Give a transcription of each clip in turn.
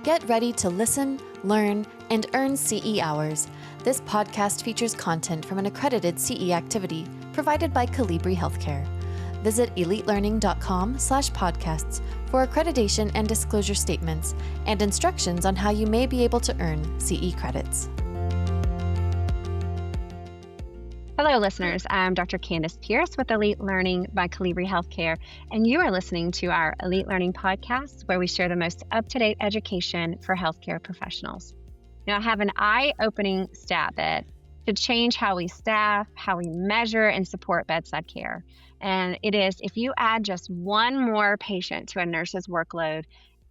Get ready to listen, learn, and earn CE hours. This podcast features content from an accredited CE activity provided by Calibri Healthcare. Visit elitelearning.com/podcasts for accreditation and disclosure statements and instructions on how you may be able to earn CE credits. Hello, listeners. I'm Dr. Candace Pierce with Elite Learning by Calibri Healthcare, and you are listening to our Elite Learning podcast, where we share the most up-to-date education for healthcare professionals. Now, I have an eye-opening stat that should change how we staff, how we measure and support bedside care. And it is, if you add just one more patient to a nurse's workload,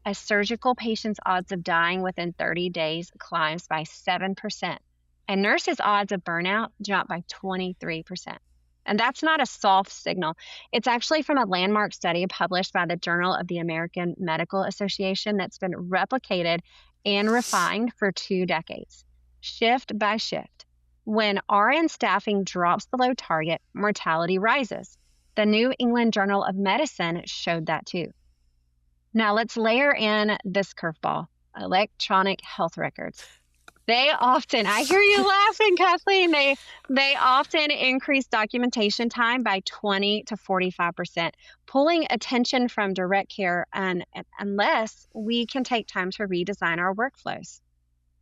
a surgical patient's odds of dying within 30 days climbs by 7%. And nurses' odds of burnout drop by 23%. And that's not a soft signal. It's actually from a landmark study published by the Journal of the American Medical Association that's been replicated and refined for 2 decades, shift by shift. When RN staffing drops below target, mortality rises. The New England Journal of Medicine showed that too. Now let's layer in this curveball, electronic health records. They often, I hear you laughing, Kathleen, they often increase documentation time by 20 to 45%, pulling attention from direct care unless we can take time to redesign our workflows.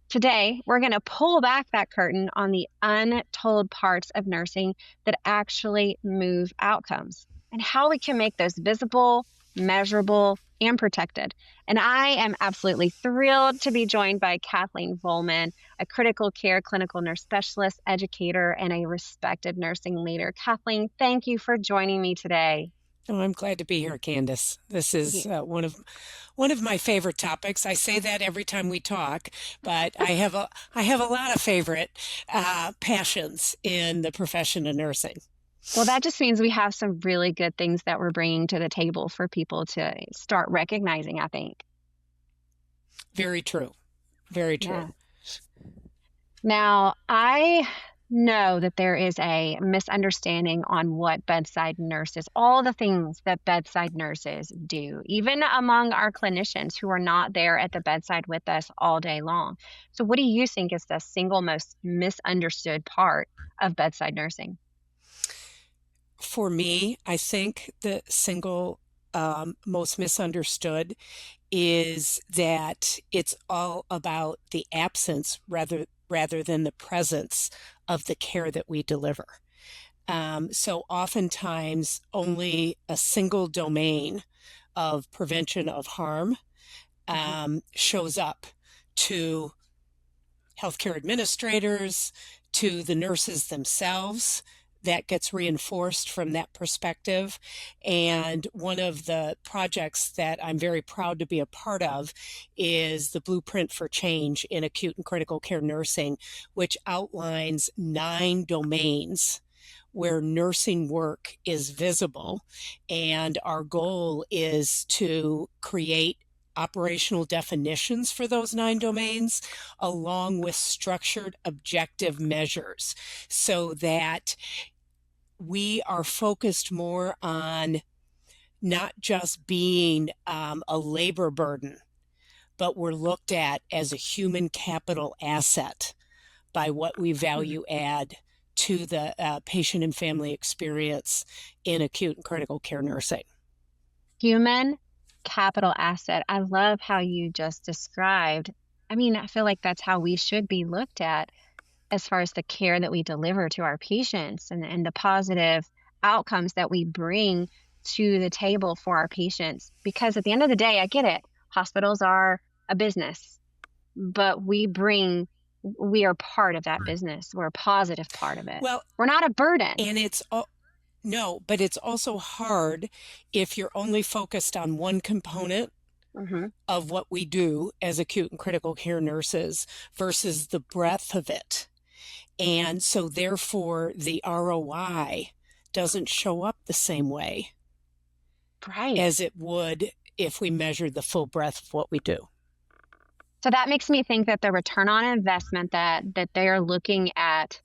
Today, we're going to pull back that curtain on the untold parts of nursing that actually move outcomes and how we can make those visible, measurable, and protected. And I am absolutely thrilled to be joined by Carr and Vollman, a critical care clinical nurse specialist, educator, and a respected nursing leader. Kathleen, thank you for joining me today. Oh, I'm glad to be here, Candace. This is one of my favorite topics. I say that every time we talk, but I have a lot of favorite passions in the profession of nursing. Well, that just means we have some really good things that we're bringing to the table for people to start recognizing, I think. Very true. Very true. Yeah. Now, I know that there is a misunderstanding on what bedside nurses, all the things that bedside nurses do, even among our clinicians who are not there at the bedside with us all day long. So what do you think is the single most misunderstood part of bedside nursing? For me, I think the single most misunderstood is that it's all about the absence rather than the presence of the care that we deliver. So oftentimes only a single domain of prevention of harm shows up to healthcare administrators, to the nurses themselves. That gets reinforced from that perspective. And one of the projects that I'm very proud to be a part of is the Blueprint for Change in Acute and Critical Care Nursing, which outlines 9 domains where nursing work is visible. And our goal is to create operational definitions for those 9 domains, along with structured objective measures, so that we are focused more on not just being a labor burden, but we're looked at as a human capital asset by what we value add to the patient and family experience in acute and critical care nursing. Human capital asset. I love how you just described. I mean, I feel like that's how we should be looked at as far as the care that we deliver to our patients and the positive outcomes that we bring to the table for our patients. Because at the end of the day, I get it. Hospitals are a business, but we are part of that business. We're a positive part of it. Well, we're not a burden. And no, but it's also hard if you're only focused on one component of what we do as acute and critical care nurses versus the breadth of it. And so therefore the ROI doesn't show up the same way as it would if we measured the full breadth of what we do. So that makes me think that the return on investment that they are looking at,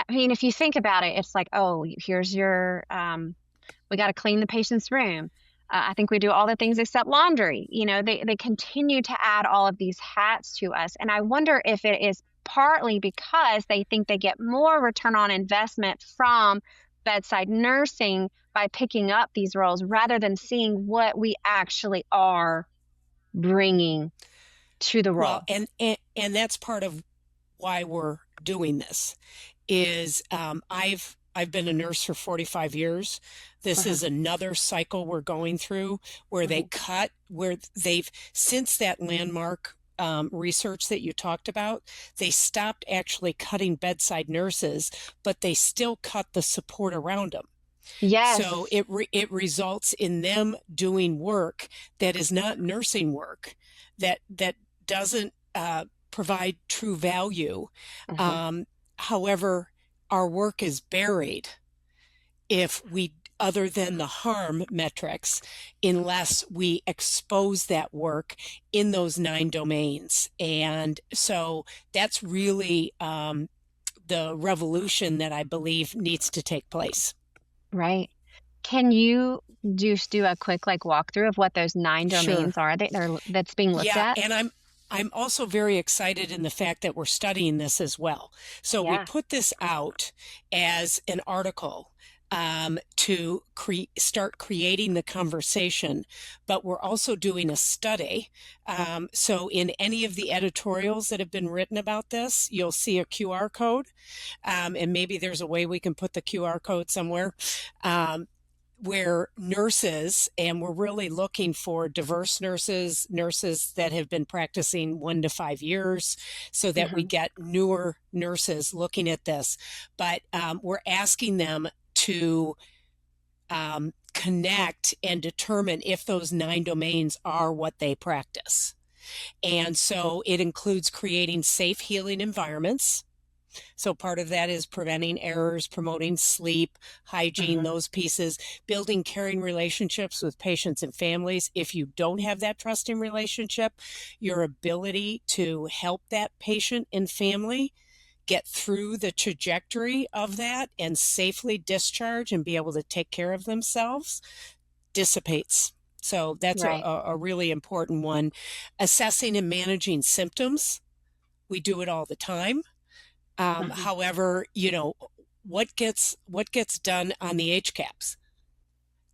I mean, if you think about it, it's like, oh, here's your We got to clean the patient's room. I think we do all the things except laundry. They continue to add all of these hats to us. And I wonder if it is partly because they think they get more return on investment from bedside nursing by picking up these roles rather than seeing what we actually are bringing to the role. Well, and that's part of why we're doing this is I've been a nurse for 45 years. This is another cycle we're going through where since that landmark research that you talked about, they stopped actually cutting bedside nurses, but they still cut the support around them. Yes. So it results in them doing work that is not nursing work, that doesn't provide true value. However, our work is buried other than the harm metrics, unless we expose that work in those 9 domains. And so that's really the revolution that I believe needs to take place. Right. Can you just do a quick walkthrough of what those 9 domains are that's being looked at? Yeah, and I'm also very excited in the fact that we're studying this as well. So we put this out as an article to start creating the conversation, but we're also doing a study. So in any of the editorials that have been written about this, you'll see a QR code, and maybe there's a way we can put the QR code somewhere, where nurses, and we're really looking for diverse nurses that have been practicing 1 to 5 years, so that we get newer nurses looking at this. But we're asking them to connect and determine if those 9 domains are what they practice. And so it includes creating safe healing environments. So part of that is preventing errors, promoting sleep, hygiene, those pieces, building caring relationships with patients and families. If you don't have that trusting relationship, your ability to help that patient and family get through the trajectory of that and safely discharge and be able to take care of themselves dissipates. So that's a really important one. Assessing and managing symptoms. We do it all the time. However, what gets done on the HCAPs?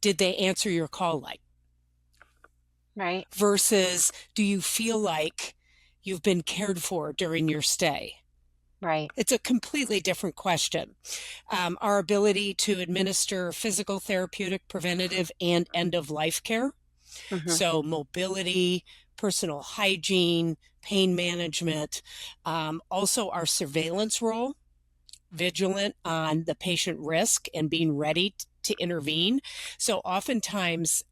Did they answer your call light? Right. Versus, do you feel like you've been cared for during your stay? Right. It's a completely different question. Our ability to administer physical, therapeutic, preventative, and end-of-life care. So mobility, personal hygiene, pain management, also our surveillance role, vigilant on the patient risk and being ready to intervene. So oftentimes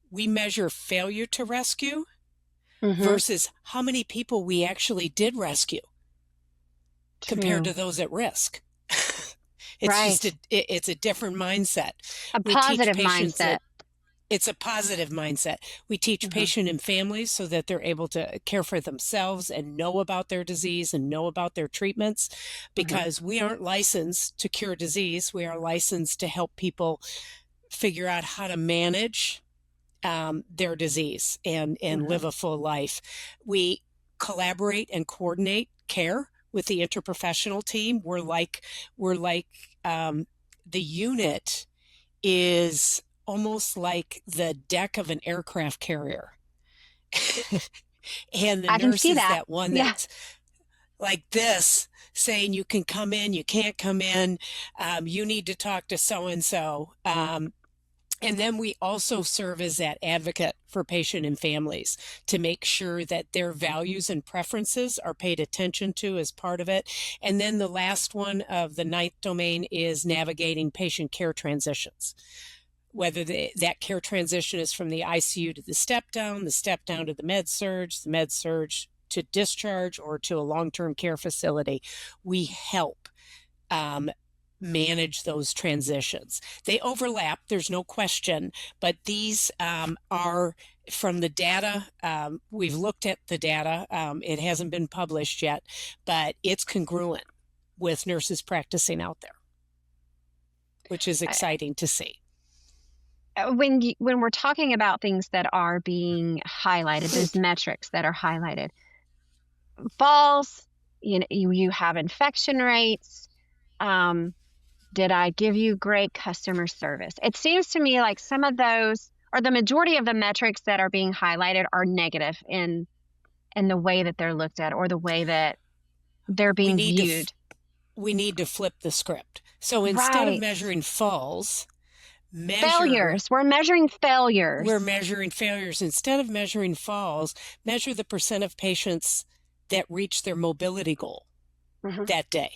we measure failure to rescue versus how many people we actually did rescue compared to those at risk. It's just it's a different mindset. A positive mindset. It's a positive mindset. We teach patient and families so that they're able to care for themselves and know about their disease and know about their treatments, because we aren't licensed to cure disease. We are licensed to help people figure out how to manage their disease and live a full life. We collaborate and coordinate care with the interprofessional team. We're like the unit is almost like the deck of an aircraft carrier. And the nurse is that one that's like this, saying you can come in, you can't come in, you need to talk to so-and-so. And then we also serve as that advocate for patient and families to make sure that their values and preferences are paid attention to as part of it. And then the last one of the 9th domain is navigating patient care transitions. Whether that care transition is from the ICU to the step down to the med surge to discharge, or to a long-term care facility, we help manage those transitions. They overlap, there's no question, but these are from the data. We've looked at the data. It hasn't been published yet, but it's congruent with nurses practicing out there. which is exciting to see. When we're talking about things that are being highlighted, those metrics that are highlighted, falls, you have infection rates. Did I give you great customer service? It seems to me like some of those, or the majority of the metrics that are being highlighted, are negative in the way that they're looked at, or the way that they're being viewed. We need to flip the script. So instead of measuring falls, failures. We're measuring failures. We're measuring failures. Instead of measuring falls, measure the percent of patients that reach their mobility goal that day.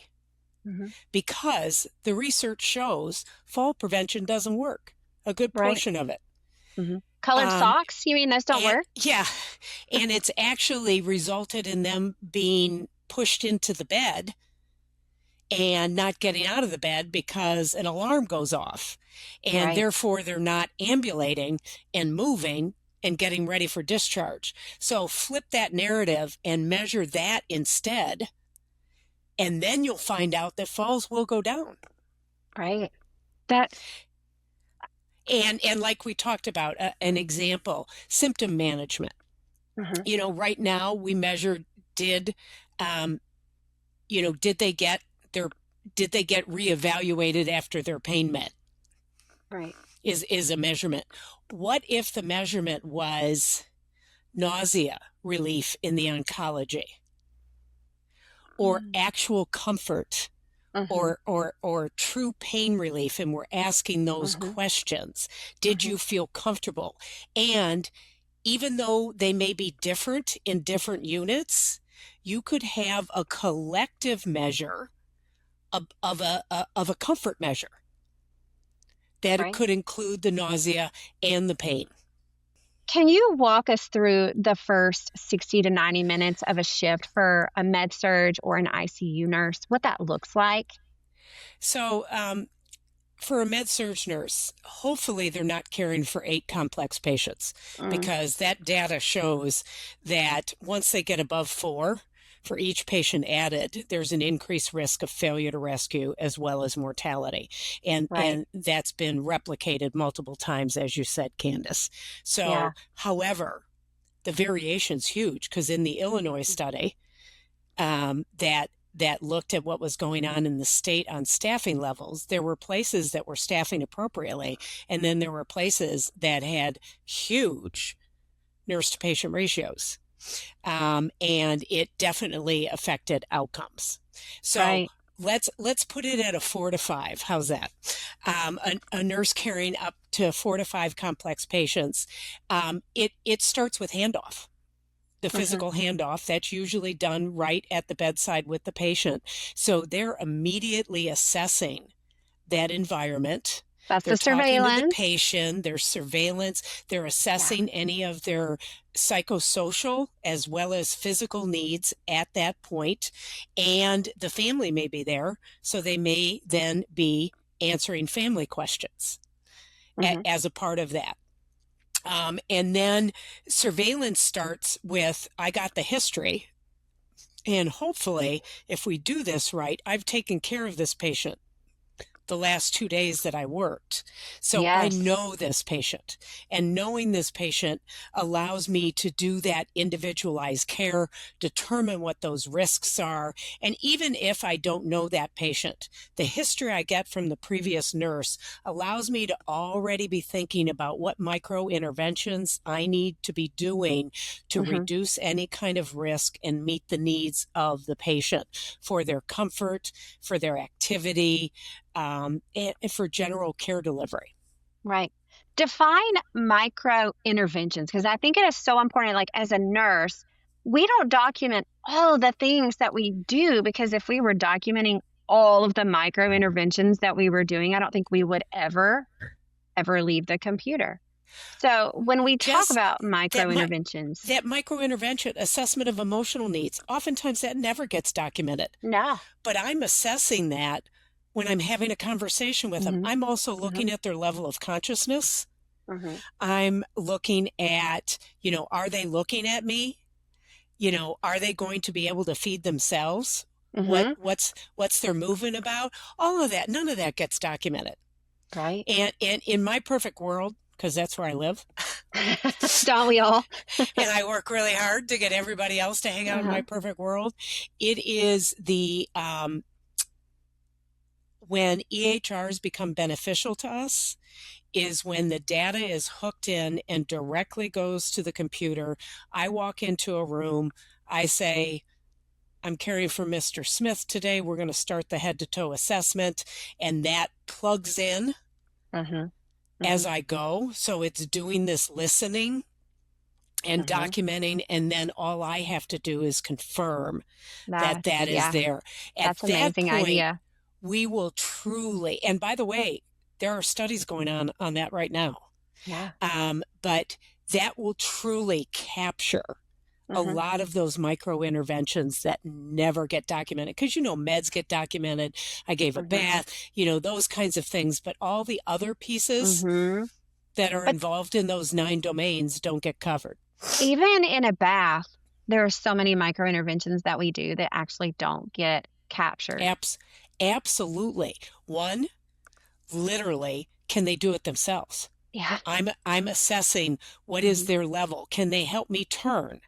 Because the research shows fall prevention doesn't work. A good portion of it. Colored socks? You mean those don't work? Yeah. And it's actually resulted in them being pushed into the bed and not getting out of the bed because an alarm goes off. And therefore, they're not ambulating and moving and getting ready for discharge. So flip that narrative and measure that instead. And then you'll find out that falls will go down. Right. And like we talked about, an example, symptom management. Right now we measure, did they get reevaluated after their pain med? Right. Is a measurement. What if the measurement was nausea relief in the oncology, or actual comfort, or true pain relief, and we're asking those questions? Did you feel comfortable? And even though they may be different in different units, you could have a collective measure of a comfort measure that it could include the nausea and the pain. Can you walk us through the first 60 to 90 minutes of a shift for a med surg or an ICU nurse, what that looks like? So for a med surg nurse, hopefully they're not caring for 8 complex patients, because that data shows that once they get above 4, for each patient added, there's an increased risk of failure to rescue as well as mortality. And that's been replicated multiple times, as you said, Candace. So, however, the variation's huge, because in the Illinois study that looked at what was going on in the state on staffing levels, there were places that were staffing appropriately, and then there were places that had huge nurse-to-patient ratios. And it definitely affected outcomes. So let's put it at a 4 to 5. How's that? A nurse carrying up to 4 to 5 complex patients. It starts with handoff. The physical handoff, that's usually done right at the bedside with the patient. So they're immediately assessing that environment. That's they're the surveillance. Talking to the patient, there's surveillance, they're assessing any of their psychosocial as well as physical needs at that point. And the family may be there, so they may then be answering family questions as a part of that. And then surveillance starts with, I got the history, and hopefully, if we do this right, I've taken care of this patient the last 2 days that I worked. So I know this patient, and knowing this patient allows me to do that individualized care, determine what those risks are. And even if I don't know that patient, the history I get from the previous nurse allows me to already be thinking about what micro interventions I need to be doing to reduce any kind of risk and meet the needs of the patient for their comfort, for their activity, and for general care delivery. Right. Define micro interventions, because I think it is so important. Like, as a nurse, we don't document all the things that we do, because if we were documenting all of the micro interventions that we were doing, I don't think we would ever leave the computer. So when we talk about micro interventions, that micro intervention, assessment of emotional needs, oftentimes that never gets documented. No. But I'm assessing that when I'm having a conversation with them. I'm also looking at their level of consciousness. I'm looking at, are they looking at me? Are they going to be able to feed themselves? What's their movement about? All of that, none of that gets documented. Right. And in my perfect world, because that's where I live, Don't we all? and I work really hard to get everybody else to hang out in Uh-huh. my perfect world, it is when EHRs become beneficial to us is when the data is hooked in and directly goes to the computer. I walk into a room, I say, I'm caring for Mr. Smith today. We're going to start the head to toe assessment, and that plugs in Uh-huh. as Uh-huh. I go. So it's doing this listening and Uh-huh. documenting, and then all I have to do is confirm that that is Yeah, there. At that's that amazing point, idea. we will truly, and by the way, there are studies going on that right now. Yeah. But that will truly capture a Uh-huh. lot of those micro interventions that never get documented. Because, meds get documented. I gave a Uh-huh. bath, those kinds of things. But all the other pieces Mm-hmm. that are But involved in those 9 domains don't get covered. even in a bath, there are so many micro interventions that we do that actually don't get captured. Absolutely. One, literally, can they do it themselves? Yeah. I'm assessing what is Mm-hmm. their level. Can they help me turn?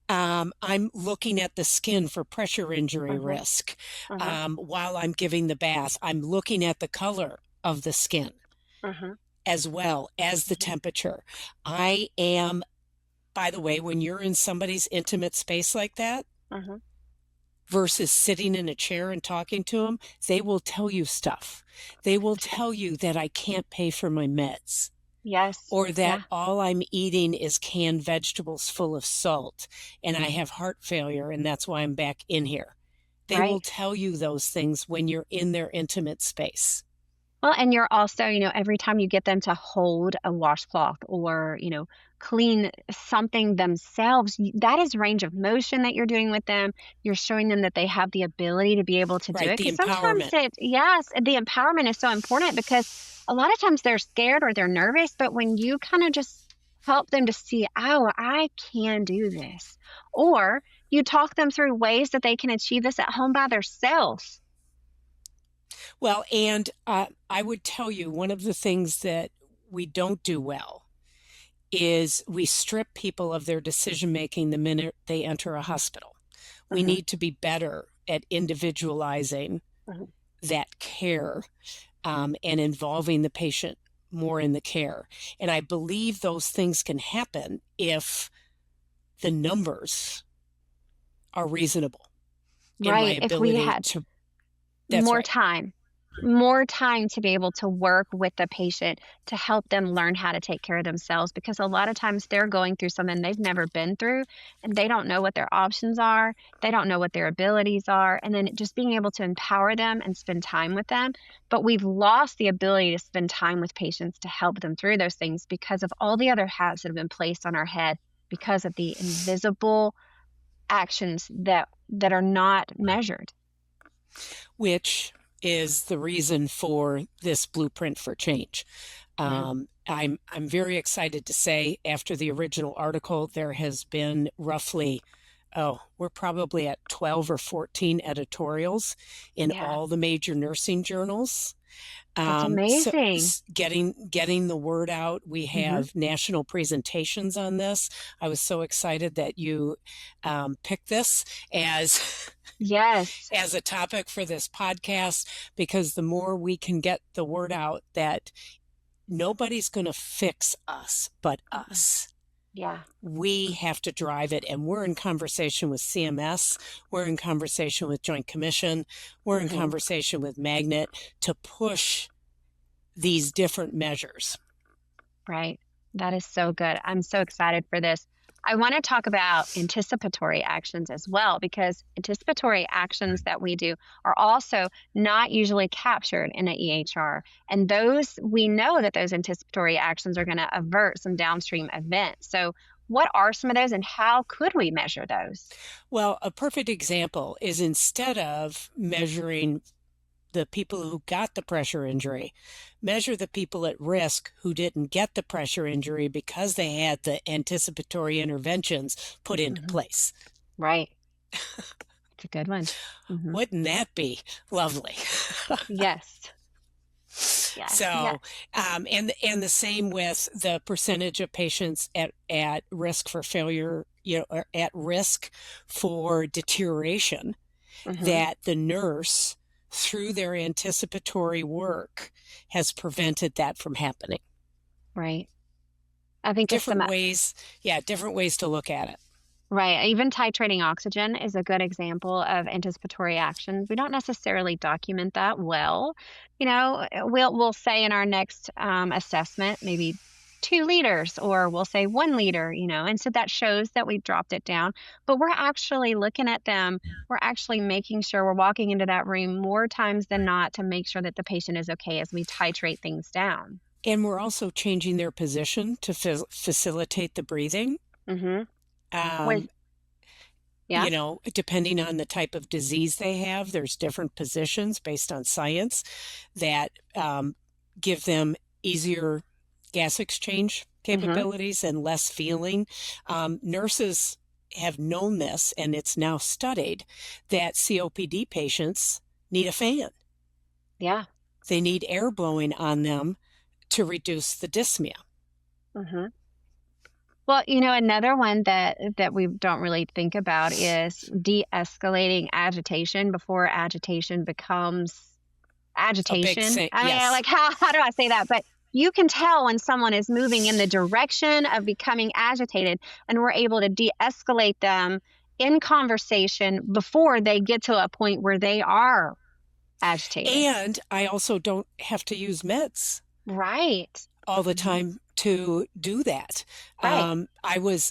I'm looking at the skin for pressure injury Uh-huh. risk. Uh-huh. While I'm giving the bath, I'm looking at the color of the skin Uh-huh. as well as the temperature. I am, by the way, when you're in somebody's intimate space like that, Uh-huh. versus sitting in a chair and talking to them, they will tell you stuff. They will tell you that I can't pay for my meds, Yes. or that Yeah. all I'm eating is canned vegetables full of salt and I have heart failure and that's why I'm back in here. They will Right. tell you those things when you're in their intimate space. Well, and you're also, every time you get them to hold a washcloth or, clean something themselves, that is range of motion that you're doing with them. You're showing them that they have the ability to be able to do Right, it. the Because sometimes empowerment. yes, the empowerment is so important because a lot of times they're scared or they're nervous. But when you kind of just help them to see, oh, I can do this, or you talk them through ways that they can achieve this at home by themselves. Well, and I would tell you one of the things that we don't do well is we strip people of their decision making the minute they enter a hospital. We Uh-huh. need to be better at individualizing Uh-huh. that care, and involving the patient more in the care. And I believe those things can happen if the numbers are reasonable in my Right. If we ability had to. That's more right. time, more time to be able to work with the patient to help them learn how to take care of themselves, because a lot of times they're going through something they've never been through and they don't know what their options are. They don't know what their abilities are. And then just being able to empower them and spend time with them. But we've lost the ability to spend time with patients to help them through those things because of all the other hats that have been placed on our head because of the invisible actions that are not measured. Which is the reason for this blueprint for change. Mhm. I'm very excited to say after the original article, there has been roughly, we're probably at 12 or 14 editorials in Yeah, all the major nursing journals. that's So amazing. getting the word out. We Mhm. have national presentations on this. I was so excited that you picked this as Yes. as a topic for this podcast, because the more we can get the word out that nobody's going to fix us but Mhm. us. Yeah. We have to drive it, and we're in conversation with CMS, we're in conversation with Joint Commission, we're in Mhm. conversation with Magnet to push these different measures. Right. That is so good. I'm so excited for this. I want to talk about anticipatory actions as well, because anticipatory actions that we do are also not usually captured in an EHR. And those, we know that those anticipatory actions are going to avert some downstream events. So, what are some of those and how could we measure those? Well, a perfect example is instead of measuring the people who got the pressure injury, measure the people at risk who didn't get the pressure injury because they had the anticipatory interventions put into Mhm. place. Right. It's a good one. Hmm. Wouldn't that be lovely? Yes. Yes. Yeah. So, and the same with the percentage of patients at risk for failure, or at risk for deterioration, Hmm. that the nurse, through their anticipatory work, has prevented that from happening. Right. I think it's Different ways, yeah, different ways to look at it. right. Even titrating oxygen is a good example of anticipatory actions. We don't necessarily document that well. We'll say in our next assessment, maybe 2 liters, or we'll say 1 liter, and so that shows that we've dropped it down. But we're actually looking at them. We're actually making sure we're walking into that room more times than not to make sure that the patient is okay as we titrate things down. And we're also changing their position to facilitate the breathing. Mm-hmm. Um, Yeah. Depending on the type of disease they have, there's different positions based on science that give them easier gas exchange Mm-hmm. capabilities and less feeling. Nurses have known this, and it's now studied, that COPD patients need a fan. Yeah. They need air blowing on them to reduce the dyspnea. Mm-hmm. Well, another one that we don't really think about is de-escalating agitation before agitation becomes A big agitation. thing, I mean, yes. like how do I say that? But you can tell when someone is moving in the direction of becoming agitated, and we're able to de-escalate them in conversation before they get to a point where they are agitated. And I also don't have to use meds Right. all the Mhm. time to do that. Right.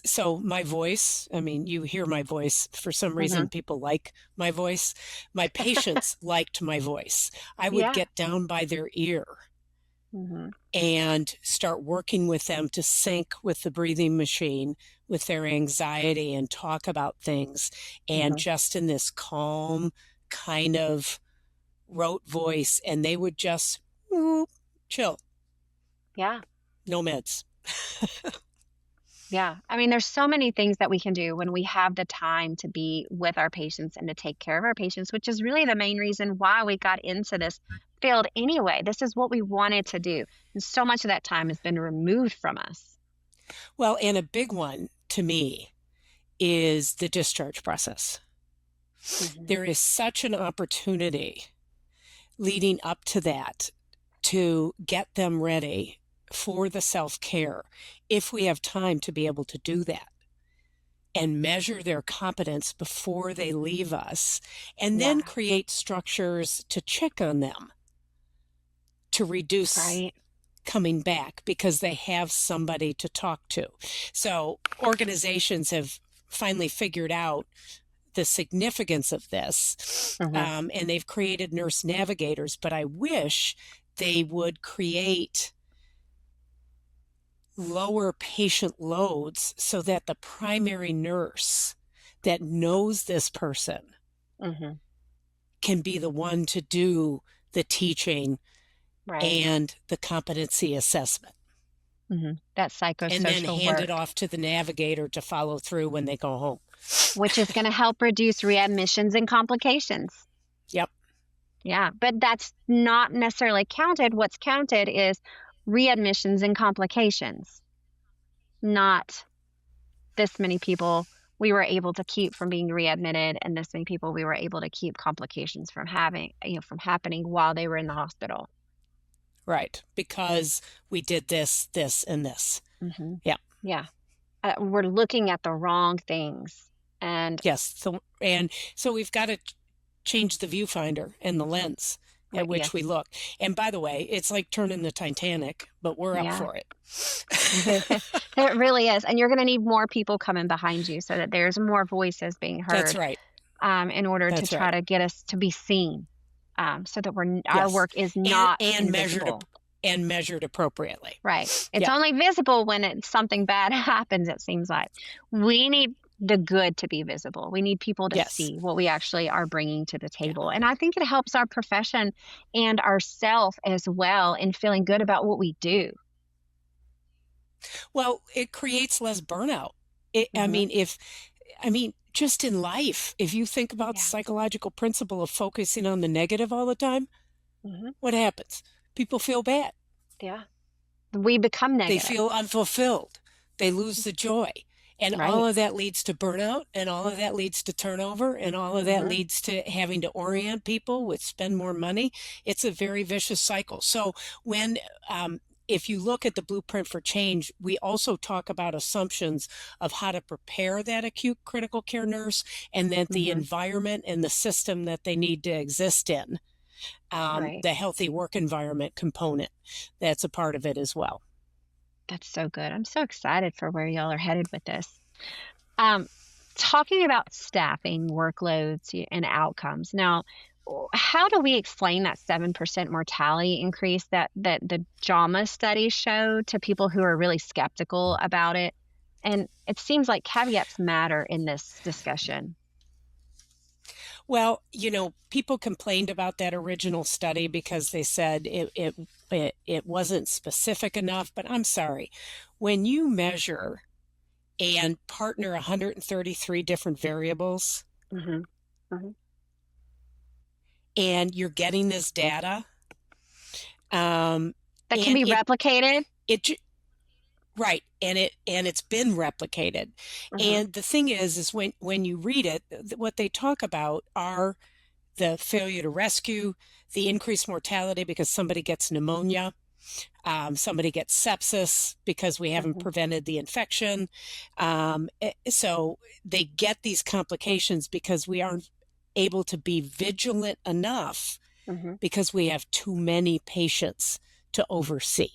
So my voice, I mean, you hear my voice. For some Hmm. reason, people like my voice. My patients liked my voice. I would Yeah. get down by their ear Hmm. and start working with them to sync with the breathing machine, with their anxiety, and talk about things. And Hmm. just in this calm kind of rote voice, and they would just chill, Yeah. no meds. Yeah. I mean, there's so many things that we can do when we have the time to be with our patients and to take care of our patients, which is really the main reason why we got into this field anyway. This is what we wanted to do. And so much of that time has been removed from us. Well, and a big one to me is the discharge process. Hmm. There is such an opportunity leading up to that to get them ready for the self-care, if we have time to be able to do that, and measure their competence before they leave us, and then Yeah. create structures to check on them to reduce Right. coming back because they have somebody to talk to. So organizations have finally figured out the significance of this, Hmm. and they've created nurse navigators, but I wish they would create lower patient loads so that the primary nurse that knows this person Hmm. can be the one to do the teaching Right. and the competency assessment, That and then psychosocial hand it work, off to the navigator to follow through when they go home. which is going to help reduce readmissions and complications. Yep. Yeah, but that's not necessarily counted. What's counted is readmissions and complications, not this many people we were able to keep from being readmitted and this many people we were able to keep complications from from happening while they were in the hospital. Right. Because we did this, this, and this. Hmm. Yeah. Yeah. We're looking at the wrong things. And Yes. And so we've got to change the viewfinder and the lens at which we yes, look. And by the way, it's like turning the Titanic, but we're up yeah, for it. it really is. And you're going to need more people coming behind you so that there's more voices being That's heard, right. in order to That's try right. to get us to be seen, so that our Yes. work is And not and measured invisible. and measured appropriately. Right. It's Yep. only visible when something bad happens, it seems like. We need the good to be visible. We need people to Yes. see what we actually are bringing to the Yeah. table. And I think it helps our profession and ourself as well in feeling good about what we do. Well, it creates less burnout. Hmm. I mean, just in life, if you think about the Yeah. psychological principle of focusing on the negative all the time, Hmm. what happens? people feel bad. Yeah. We become They negative. feel unfulfilled. They lose the joy. And Right. all of that leads to burnout, and all of that leads to turnover, and all of that leads to having to orient people with spend more money. It's a very vicious cycle. So when if you look at the blueprint for change, we also talk about assumptions of how to prepare that acute critical care nurse, and then the environment and the system that they need to exist in. Right. The healthy work environment component, that's a part of it as well. That's so good. I'm so excited for where y'all are headed with this. Talking about staffing, workloads, and outcomes. Now, how do we explain that 7% mortality increase that the JAMA study showed to people who are really skeptical about it? And it seems like caveats matter in this discussion. Well, people complained about that original study because they said it wasn't specific enough, but I'm sorry. When you measure and partner 133 different variables and you're getting this data that can be replicated. Right. And it's been replicated. And the thing is when you read it, what they talk about are the failure to rescue, the increased mortality because somebody gets pneumonia, somebody gets sepsis because we haven't prevented the infection. So they get these complications because we aren't able to be vigilant enough because we have too many patients to oversee.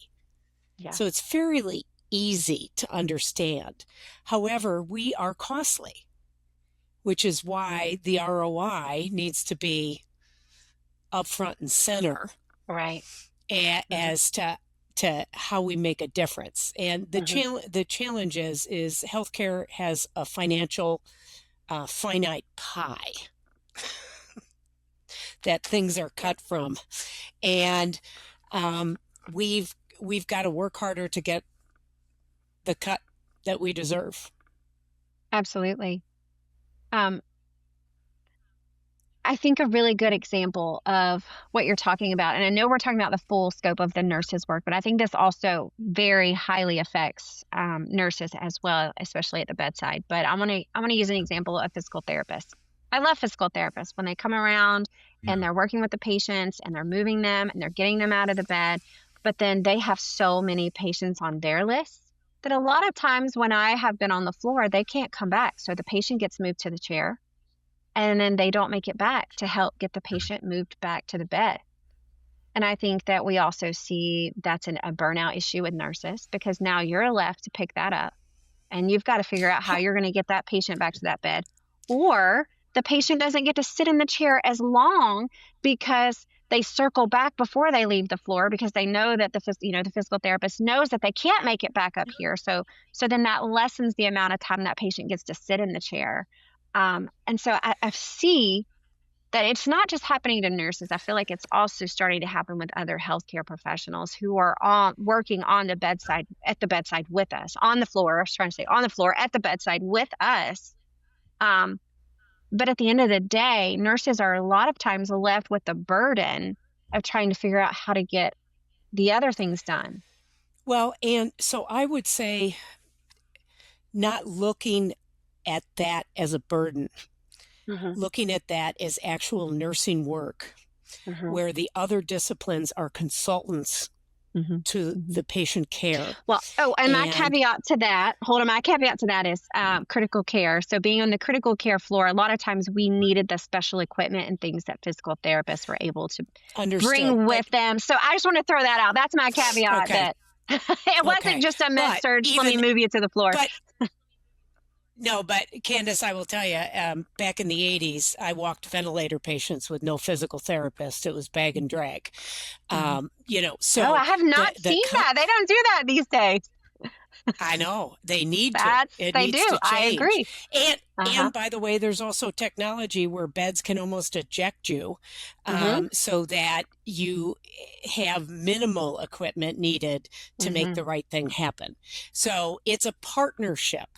Yeah. So it's fairly easy to understand. However, we are costly, which is why the ROI needs to be up front and center. Right. As to how we make a difference. And the challenge is healthcare has a financial finite pie that things are cut from, and we've got to work harder to get the cut that we deserve. Absolutely. I think a really good example of what you're talking about, and I know we're talking about the full scope of the nurses' work, but I think this also very highly affects nurses as well, especially at the bedside. But I'm gonna use an example of physical therapists. I love physical therapists when they come around and they're working with the patients and they're moving them and they're getting them out of the bed, but then they have so many patients on their list that a lot of times when I have been on the floor, they can't come back. So the patient gets moved to the chair, and then they don't make it back to help get the patient moved back to the bed. And I think that we also see that's a burnout issue with nurses, because now you're left to pick that up and you've got to figure out how you're going to get that patient back to that bed. Or the patient doesn't get to sit in the chair as long because they circle back before they leave the floor because they know that the physical therapist knows that they can't make it back up here. So then that lessens the amount of time that patient gets to sit in the chair. And so I see that it's not just happening to nurses. I feel like it's also starting to happen with other healthcare professionals who are working on the bedside, at the bedside with us, on the floor. I was trying to say on the floor, at the bedside with us. But at the end of the day, nurses are a lot of times left with the burden of trying to figure out how to get the other things done. Well, and so I would say not looking at that as a burden, looking at that as actual nursing work, where the other disciplines are consultants to the patient care. Well, my caveat to that, my caveat to that is critical care. So being on the critical care floor, a lot of times we needed the special equipment and things that physical therapists were able to bring with them. So I just want to throw that out. That's my caveat, that it wasn't just a med surge, let me move you to the floor. No, but Candace, I will tell you, back in the 80s, I walked ventilator patients with no physical therapist. It was bag and drag. So I have not seen that. They don't do that these days. I know they need to. They do. I agree. And by the way, there's also technology where beds can almost eject you, so that you have minimal equipment needed to make the right thing happen. So it's a partnership.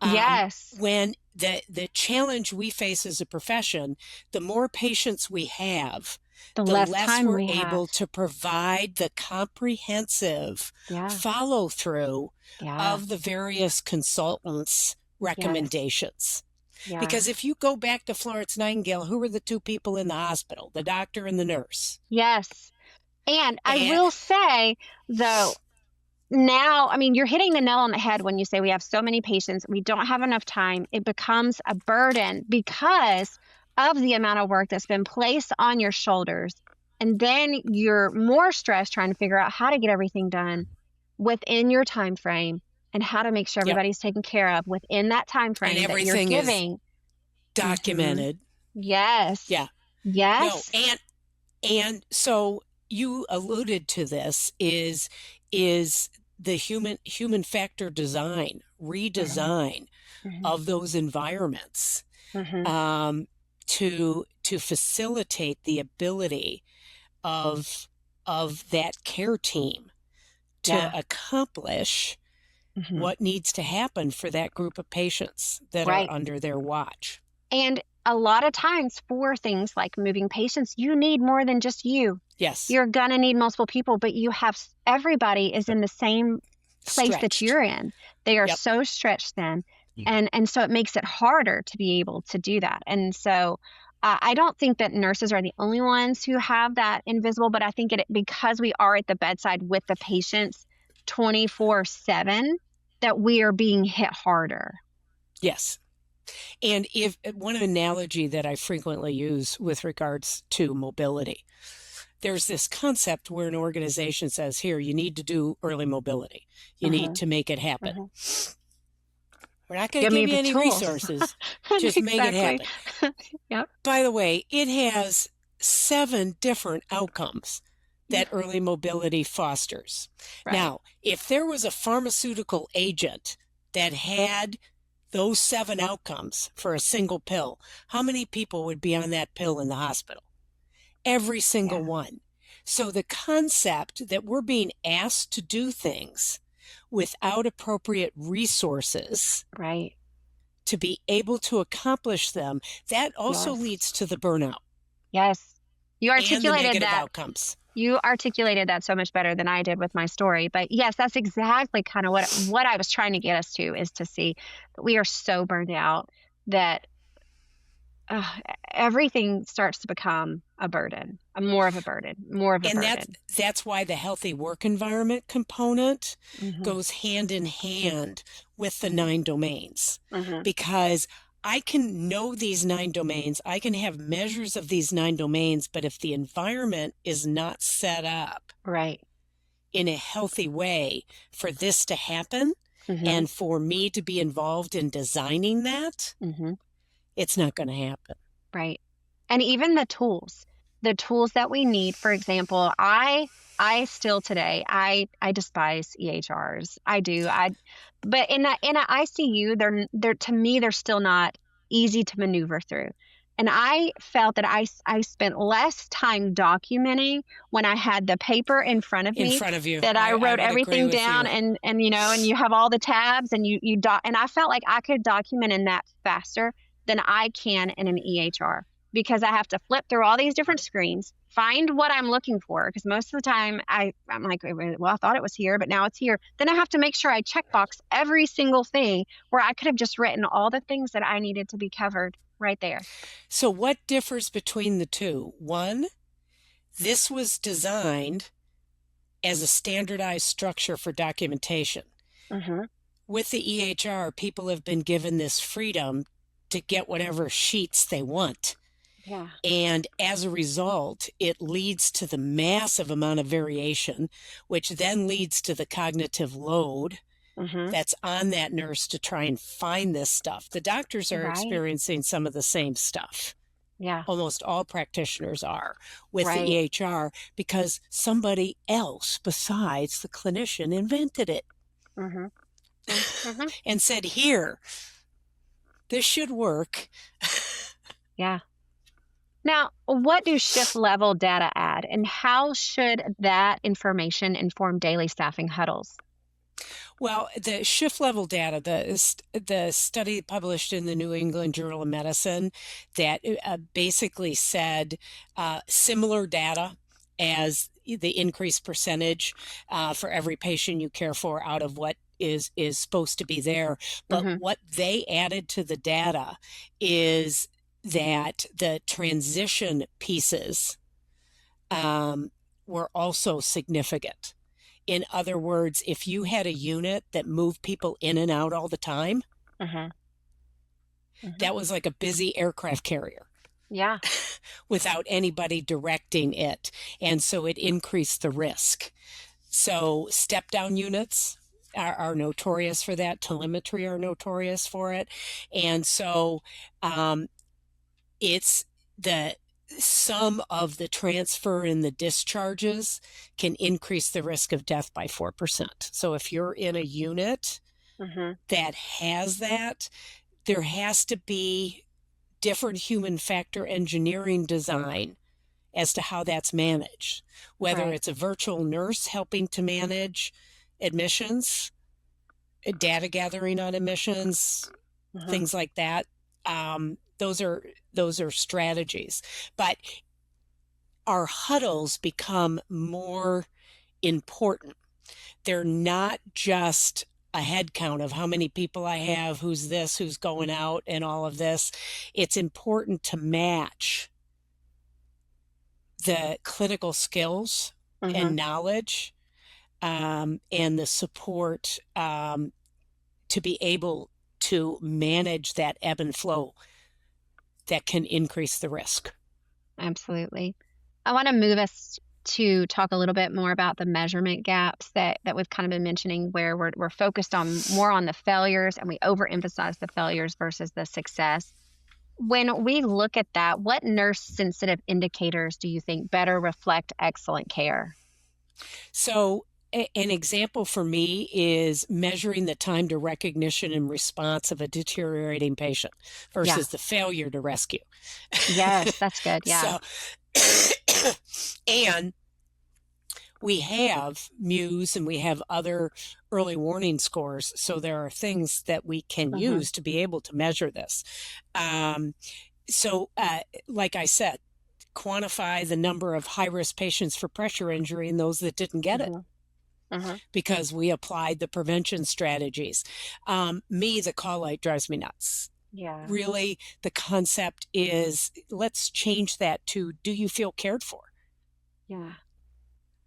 Yes. When the challenge we face as a profession, the more patients we have, The the less less time we're we have. able to provide the comprehensive Yeah. follow through Yeah. of the various consultants' recommendations. Yeah. Because if you go back to Florence Nightingale, who were the two people in the hospital, the doctor and the nurse? Yes. And I And will say, though, now, I mean, you're hitting the nail on the head when you say we have so many patients, we don't have enough time. It becomes a burden because of the amount of work that's been placed on your shoulders. And then you're more stressed trying to figure out how to get everything done within your time frame and how to make sure yep, everybody's taken care of within that time and frame that you're everything is giving. documented. Yes. Yeah. No, Yes. and so you alluded to this is the human factor design, redesign Mhm. of those environments Mhm. to facilitate the ability of that care team to Yeah. accomplish Mhm. what needs to happen for that group of patients that are Right. under their watch. And a lot of times for things like moving patients, you need more than just you. Yes, You're going to need multiple people, but you have everybody is in the same place that stretched. you're in. They are Yep. so stretched then. And so it makes it harder to be able to do that. And so I don't think that nurses are the only ones who have that invisible, but I think because we are at the bedside with the patients 24/7, that we are being hit harder. Yes. And if one analogy that I frequently use with regards to mobility, there's this concept where an organization says, here, you need to do early mobility. You need to make it happen. We're not going to Give me give you the any tools. resources. Just make it Exactly. happen. Yep. By the way, it has 7 different outcomes that early mobility fosters. Right. Now, if there was a pharmaceutical agent that had those 7 outcomes for a single pill, how many people would be on that pill in the hospital? Every single Yeah. one. So the concept that we're being asked to do things without appropriate resources Right. to be able to accomplish them, that also Yes. leads to the burnout Yes. You and the articulated negative that. outcomes. You articulated that so much better than I did with my story. But yes, that's exactly kind of what I was trying to get us to, is to see that we are so burned out that uh, everything starts to become a burden, more of a burden, more of a And burden. that's why the healthy work environment component Mhm. goes hand in hand with the 9 domains. Mhm. Because I can know these 9 domains, I can have measures of these 9 domains, but if the environment is not set up Right. in a healthy way for this to happen Mhm. and for me to be involved in designing that, Mhm. it's not going to happen. Right. And even the tools that we need. For example, I still today, I despise EHRs. I do. But in a ICU, they're to me, they're still not easy to maneuver through. And I felt that I spent less time documenting when I had the paper in front of In me, front of you, that I I wrote would agree everything with down, you. and and you have all the tabs, and and I felt like I could document in that faster than I can in an EHR, because I have to flip through all these different screens, find what I'm looking for, because most of the time I'm like, well, I thought it was here, but now it's here. Then I have to make sure I checkbox every single thing, where I could have just written all the things that I needed to be covered right there. So what differs between the two? One, this was designed as a standardized structure for documentation. Mm-hmm. With the EHR, people have been given this freedom to get whatever sheets they want. Yeah. And as a result, it leads to the massive amount of variation, which then leads to the cognitive load Mm-hmm. that's on that nurse to try and find this stuff. The doctors are Right. experiencing some of the same stuff. Yeah. Almost all practitioners are with Right. the EHR, because somebody else besides the clinician invented it Mm-hmm. Mm-hmm. and said, here, this should work. Yeah. Now, what do shift level data add, and how should that information inform daily staffing huddles? Well, the shift level data, the study published in the New England Journal of Medicine that basically said similar data as the increased percentage for every patient you care for out of what is supposed to be there. But Mm-hmm. what they added to the data is that the transition pieces were also significant. In other words, if you had a unit that moved people in and out all the time, Mm-hmm. Mm-hmm. that was like a busy aircraft carrier Yeah. without anybody directing it. And so it increased the risk. So step down units are notorious for that. Telemetry are notorious for it. And so it's the sum of the transfer and the discharges can increase the risk of death by 4%. So if you're in a unit Mm-hmm. that has that, there has to be different human factor engineering design as to how that's managed, whether Right. it's a virtual nurse helping to manage admissions, data gathering on admissions, Mm-hmm. things like that. Those are strategies, but our huddles become more important. They're not just a head count of how many people I have, who's this, who's going out, and all of this. It's important to match the clinical skills Mm-hmm. and knowledge and the support to be able to manage that ebb and flow that can increase the risk. Absolutely. I want to move us to talk a little bit more about the measurement gaps that we've kind of been mentioning, where we're focused on more on the failures and we overemphasize the failures versus the success. When we look at that, what nurse sensitive indicators do you think better reflect excellent care? So, an example for me is measuring the time to recognition and response of a deteriorating patient Yeah. versus the failure to rescue. Yes, that's good. Yeah. So, and we have Muse and we have other early warning scores. So there are things that we can Hmm. use to be able to measure this. Um, like I said, quantify the number of high risk patients for pressure injury and those that didn't get it Hmm. Hmm. because we applied the prevention strategies. The call light drives me nuts. Yeah. Really, the concept is let's change that to do you feel cared for? Yeah.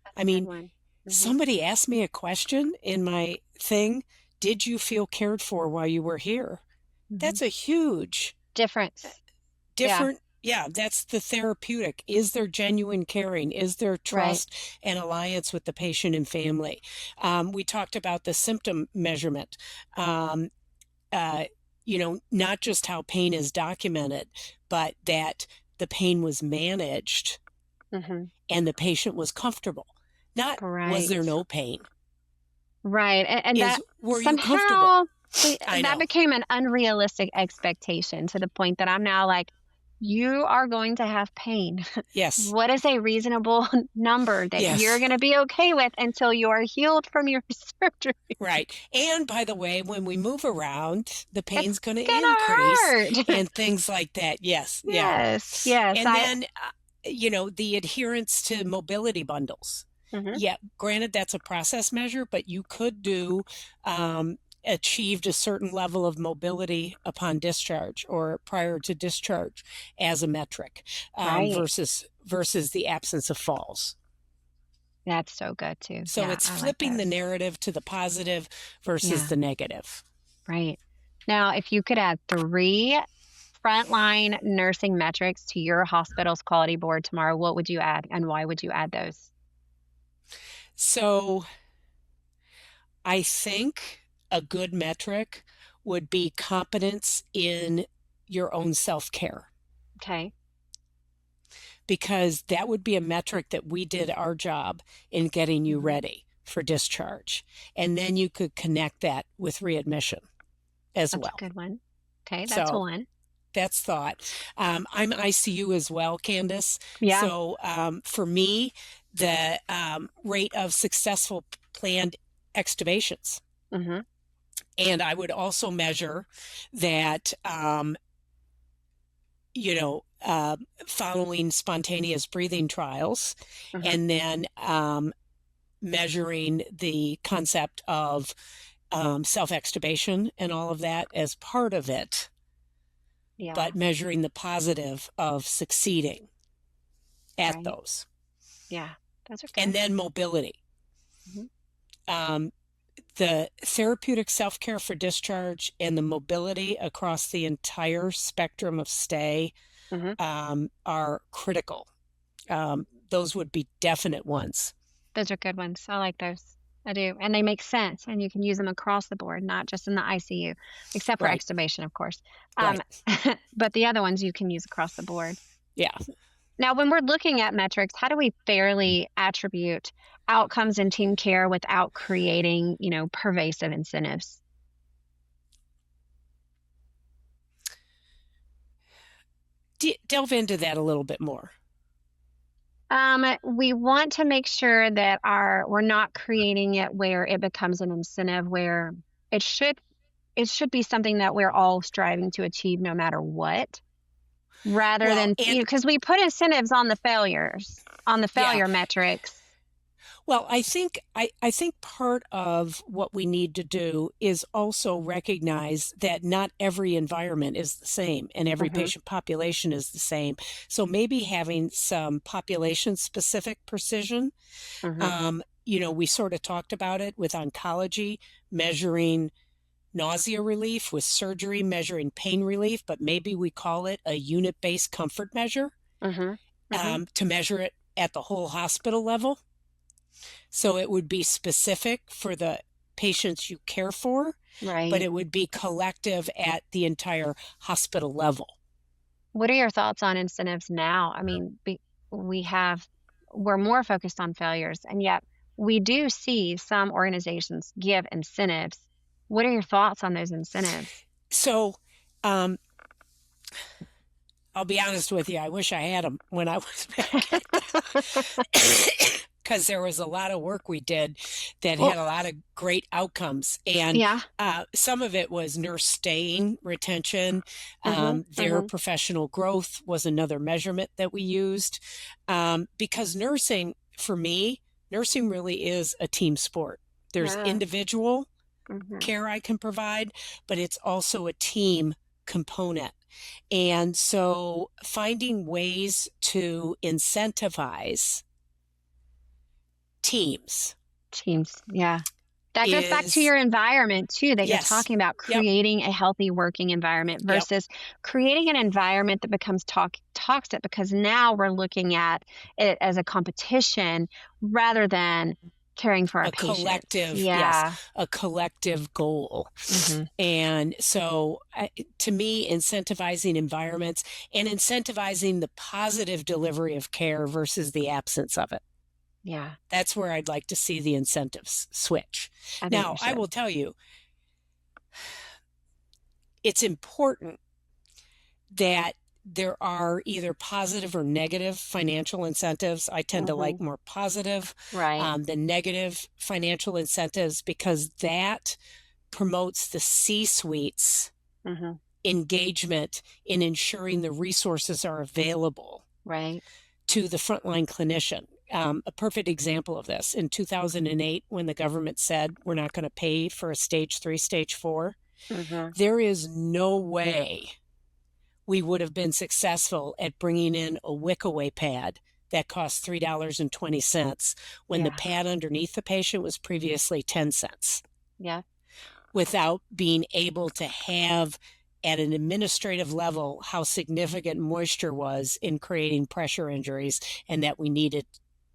That's I a good mean, one. Hmm. somebody asked me a question in my thing. Did you feel cared for while you were here? Hmm. That's a huge Difference. Yeah. different. Yeah, that's the therapeutic. Is there genuine caring? Is there Right. trust and alliance with the patient and family? We talked about the symptom measurement. Um, uh, not just how pain is documented, but that the pain was managed Hmm. and the patient was comfortable. Not was Right. there no pain, Right. And that is were you comfortable? somehow I that know. became an unrealistic expectation to the point that I'm now like, you are going to have pain. Yes. What is a reasonable number that you're Yes. going to be okay with until you are healed from your surgery? Right. And by the way, when we move around, the It's pain's going to increase gonna hurt. and things like that. Yes. Yeah. Yes. Yes. And then, the adherence to mobility bundles. Mhm. Yeah, granted, that's a process measure, but you could do achieved a certain level of mobility upon discharge or prior to discharge as a metric Right. versus the absence of falls. That's so good too. So Yeah, it's I like flipping the those. narrative to the positive versus Yeah. the negative. Right. Now, if you could add three frontline nursing metrics to your hospital's quality board tomorrow, what would you add and why would you add those? So I think a good metric would be competence in your own self-care, Okay. because that would be a metric that we did our job in getting you Mhm. ready for discharge. And then you could connect that with readmission as That's a well. good one. Okay, that's So one. that's thought. I'm ICU as well, Candace. Yeah. So for me, the rate of successful planned extubations Mm-hmm. And I would also measure that, following spontaneous breathing trials, Mm-hmm. and then measuring the concept of self-extubation and all of that as part of it, Yeah. but measuring the positive of succeeding at Right. those. Yeah. Those are And good. then mobility. Mm-hmm. Um, the therapeutic self-care for discharge and the mobility across the entire spectrum of stay Mm-hmm. are critical. Those would be definite ones. Those are good ones. I like those. I do. And they make sense. And you can use them across the board, not just in the ICU, except for Right, extubation, of course. right. Um, but the other ones you can use across the board. Yeah. Now, when we're looking at metrics, how do we fairly attribute outcomes in team care without creating, pervasive incentives? Delve into that a little bit more. We want to make sure that we're not creating it where it becomes an incentive where it should it should be something that we're all striving to achieve no matter what, rather Well, than, and because we put incentives on the yeah, failure metrics. well, I think part of what we need to do is also recognize that not every environment is the same and every Hmm. patient population is the same. So maybe having some population specific precision. Hmm. We sort of talked about it with oncology, measuring nausea relief, with surgery, measuring pain relief, but maybe we call it a unit-based comfort measure, Hmm. Hmm. to measure it at the whole hospital level. So it would be specific for the patients you care for, but Right. it would be collective at the entire hospital level. What are your thoughts on incentives now? I mean, we have, we're more focused on failures, and yet we do see some organizations give incentives. What are your thoughts on those incentives? So, um, I'll be honest with you, I wish I had them when I was back because there was a lot of work we did that Well, had a lot of great outcomes. And yeah. some of it was nurse staying, retention. Mhm. Their Mhm. professional growth was another measurement that we used. Because nursing, for me, nursing really is a team sport. There's Yeah. individual Mhm. care I can provide, but it's also a team component. And so finding ways to incentivize teams Teams. Yeah. That goes back to is, your environment too, that you're yes, talking about, yep, creating a healthy working environment yep, versus creating an environment that becomes toxic, because now we're looking at it as a competition rather than caring for our a patients. collective, yes, Yeah. a collective goal. Mhm. And so to me, incentivizing environments and incentivizing the positive delivery of care versus the absence of it. Yeah. That's where I'd like to see the incentives switch. I think Now, we I will should. tell you, it's important that there are either positive or negative financial incentives. I tend to like Mhm. more positive Right. than negative financial incentives because that promotes the C-suite's Mhm. engagement in ensuring the resources are available Right. to the frontline clinician. A perfect example of this in 2008, when the government said we're not going to pay for a stage 3, stage 4, Mhm. there is no way we would have been successful at bringing in a wick-away pad that cost $3.20 when the Yeah. pad underneath the patient was previously 10 cents, Yeah. without being able to have at an administrative level how significant moisture was in creating pressure injuries and that we needed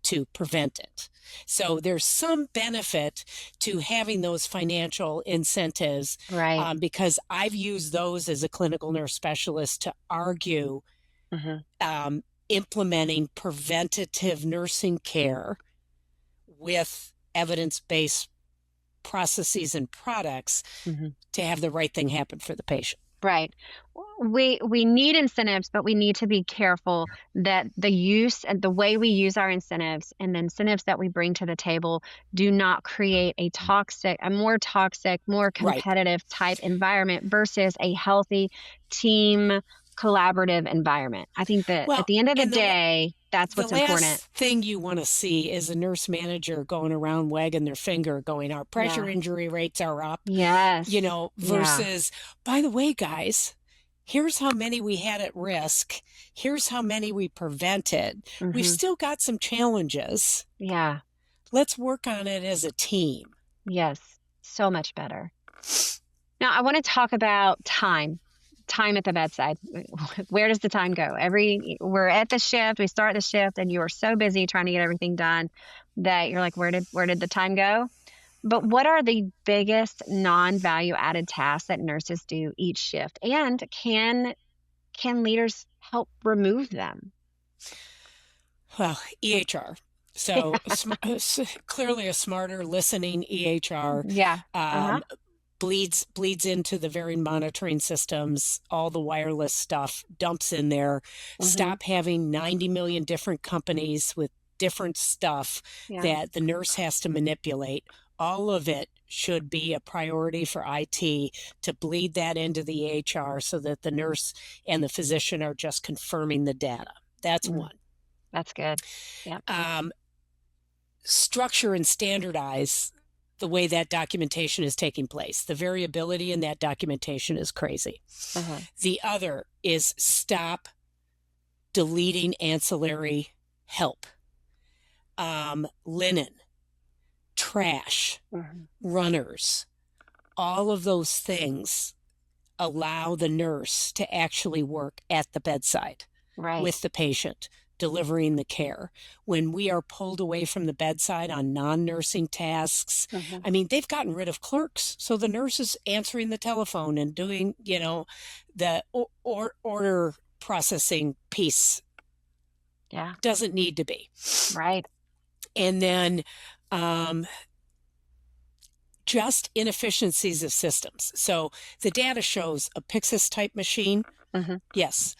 to prevent it. So there's some benefit to having those financial incentives, Right. because I've used those as a clinical nurse specialist to argue Mhm. implementing preventative nursing care with evidence-based processes and products Mhm. to have the right thing happen for the patient. Right. We need incentives, but we need to be careful that the use and the way we use our incentives and the incentives that we bring to the table do not create a more toxic, more Right. competitive type environment versus a healthy team collaborative environment. I think that at Well, the end of the and day, that's the what's important. last thing you want to see is a nurse manager going around wagging their finger, going, our pressure Yeah. injury rates are up, Yes. Yeah. versus, by the way, guys, here's how many we had at risk. Here's how many we prevented. We've Hmm. still got some challenges. Yeah. Let's work on it as a team. Yes. So much better. Now, I want to talk about time at the bedside. Where does the time go? We're at the shift, we start the shift, and you are so busy trying to get everything done that you're like, where did the time go? But what are the biggest non-value added tasks that nurses do each shift? And can leaders help remove them? Well, EHR. So clearly a smarter listening EHR Yeah. Uh-huh. bleeds into the very monitoring systems, all the wireless stuff dumps in there. Hmm. Stop having 90 million different companies with different stuff Yeah. that the nurse has to manipulate. All of it should be a priority for IT to bleed that into the EHR so that the nurse and the physician are just confirming the data. That's one. That's good. Yeah. Structure and standardize the way that documentation is taking place. The variability in that documentation is crazy. Uh-huh. The other is stop deleting ancillary help. Linen, trash, runners, all of those things allow the nurse to actually work at the bedside Right. with the patient, delivering the care. When we are pulled away from the bedside on non-nursing tasks, I mean, they've gotten rid of clerks. So the nurse is answering the telephone and doing, the order processing piece. Yeah. Doesn't need to be. Right. And then just inefficiencies of systems. So the data shows a Pyxis type machine, yes,